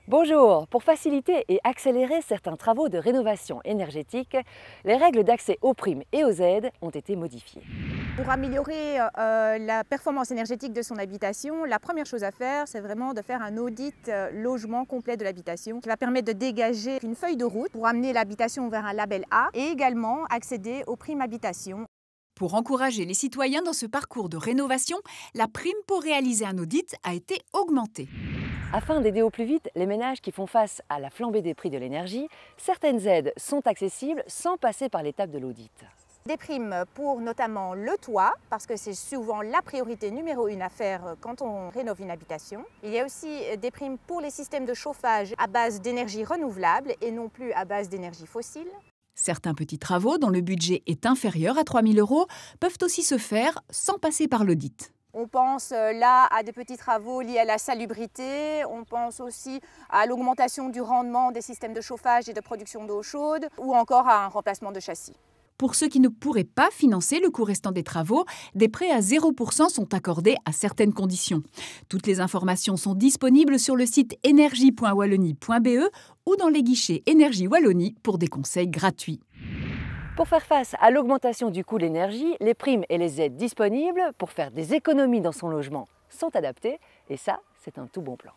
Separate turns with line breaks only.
Bonjour, pour faciliter et accélérer certains travaux de rénovation énergétique, les règles d'accès aux primes et aux aides ont été modifiées.
Pour améliorer la performance énergétique de son habitation, la première chose à faire, c'est vraiment de faire un audit logement complet de l'habitation qui va permettre de dégager une feuille de route pour amener l'habitation vers un label A et également accéder aux primes habitation.
Pour encourager les citoyens dans ce parcours de rénovation, la prime pour réaliser un audit a été augmentée.
Afin d'aider au plus vite les ménages qui font face à la flambée des prix de l'énergie, certaines aides sont accessibles sans passer par l'étape de l'audit.
Des primes pour notamment le toit, parce que c'est souvent la priorité numéro 1 à faire quand on rénove une habitation. Il y a aussi des primes pour les systèmes de chauffage à base d'énergie renouvelable et non plus à base d'énergie fossile.
Certains petits travaux dont le budget est inférieur à 3 000 € peuvent aussi se faire sans passer par l'audit.
On pense là à des petits travaux liés à la salubrité, on pense aussi à l'augmentation du rendement des systèmes de chauffage et de production d'eau chaude ou encore à un remplacement de châssis.
Pour ceux qui ne pourraient pas financer le coût restant des travaux, des prêts à 0% sont accordés à certaines conditions. Toutes les informations sont disponibles sur le site énergie.wallonie.be ou dans les guichets Énergie Wallonie pour des conseils gratuits.
Pour faire face à l'augmentation du coût de l'énergie, les primes et les aides disponibles pour faire des économies dans son logement sont adaptées et ça, c'est un tout bon plan.